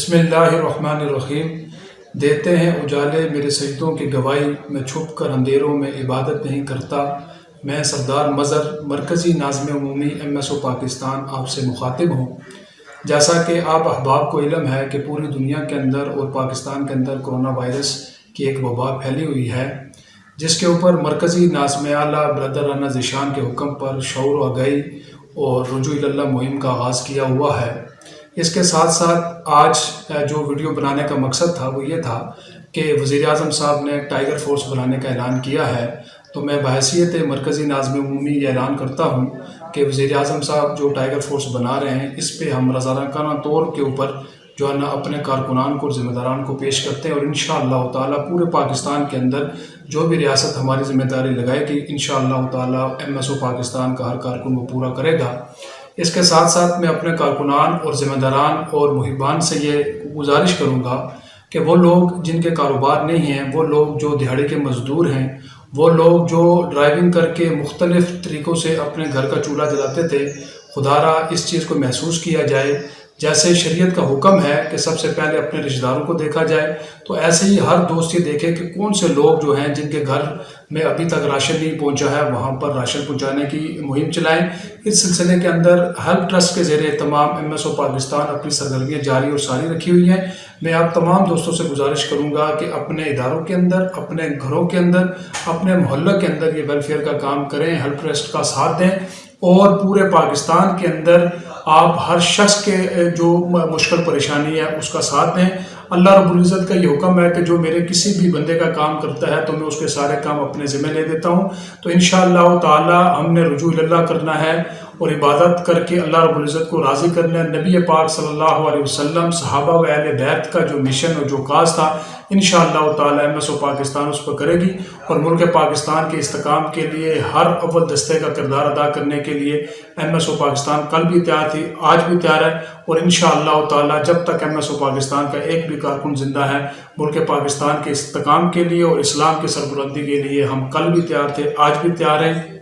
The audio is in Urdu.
بسم اللہ الرحمن الرحیم۔ دیتے ہیں اجالے میرے سجدوں کی گواہی، میں چھپ کر اندھیروں میں عبادت نہیں کرتا۔ میں سردار مظہر مرکزی ناظم عمومی MSO پاکستان آپ سے مخاطب ہوں۔ جیسا کہ آپ احباب کو علم ہے کہ پوری دنیا کے اندر اور پاکستان کے اندر کرونا وائرس کی ایک وبا پھیلی ہوئی ہے، جس کے اوپر مرکزی ناظم اعلیٰ برادر رانا ذیشان کے حکم پر شعور و آگاہی اور رجوع اللہ مہم کا آغاز کیا ہوا ہے۔ اس کے ساتھ ساتھ آج جو ویڈیو بنانے کا مقصد تھا وہ یہ تھا کہ وزیر اعظم صاحب نے ٹائیگر فورس بنانے کا اعلان کیا ہے، تو میں بحیثیت مرکزی ناظم عمومی یہ اعلان کرتا ہوں کہ وزیر اعظم صاحب جو ٹائیگر فورس بنا رہے ہیں، اس پہ ہم رضاکارانہ طور کے اوپر جو ہے نا اپنے کارکنان کو اور ذمہ داران کو پیش کرتے ہیں، اور انشاءاللہ تعالیٰ پورے پاکستان کے اندر جو بھی ریاست ہماری ذمہ داری لگائے گی، انشاءاللہ تعالیٰ MSO پاکستان کا ہر کارکن وہ پورا کرے گا۔ اس کے ساتھ ساتھ میں اپنے کارکنان اور ذمہ داران اور محبان سے یہ گزارش کروں گا کہ وہ لوگ جن کے کاروبار نہیں ہیں، وہ لوگ جو دہاڑی کے مزدور ہیں، وہ لوگ جو ڈرائیونگ کر کے مختلف طریقوں سے اپنے گھر کا چولہا جلاتے تھے، خدارا اس چیز کو محسوس کیا جائے۔ جیسے شریعت کا حکم ہے کہ سب سے پہلے اپنے رشتہ داروں کو دیکھا جائے، تو ایسے ہی ہر دوست یہ دیکھے کہ کون سے لوگ جو ہیں جن کے گھر میں ابھی تک راشن نہیں پہنچا ہے، وہاں پر راشن پہنچانے کی مہم چلائیں۔ اس سلسلے کے اندر ہیلپ ٹرسٹ کے زیر اہتمام MSO پاکستان اپنی سرگرمیاں جاری اور ساری رکھی ہوئی ہیں۔ میں آپ تمام دوستوں سے گزارش کروں گا کہ اپنے اداروں کے اندر، اپنے گھروں کے اندر، اپنے محلہ کے اندر یہ ویلفیئر کا کام کریں، ہیلپ ٹرسٹ کا ساتھ دیں، اور پورے پاکستان کے اندر آپ ہر شخص کے جو مشکل پریشانی ہے اس کا ساتھ دیں۔ اللہ رب العزت کا یہ حکم ہے کہ جو میرے کسی بھی بندے کا کام کرتا ہے تو میں اس کے سارے کام اپنے ذمہ لے دیتا ہوں۔ تو انشاءاللہ تعالی ہم نے رجوع اللہ کرنا ہے اور عبادت کر کے اللہ رب العزت کو راضی کرنا ہے۔ نبی پاک صلی اللہ علیہ وسلم، صحابہ و اہل بیت کا جو مشن اور جو کاز تھا، انشاءاللہ تعالی MSO پاکستان اس پر کرے گی، اور ملک پاکستان کے استحکام کے لیے ہر اول دستے کا کردار ادا کرنے کے لیے MSO پاکستان کل بھی تیار تھی، آج بھی تیار ہے، اور انشاءاللہ تعالی جب تک MSO پاکستان کا ایک بھی کارکن زندہ ہے، ملک پاکستان کے استحکام کے لیے اور اسلام کی سربلندی کے لیے ہم کل بھی تیار تھے، آج بھی تیار ہیں۔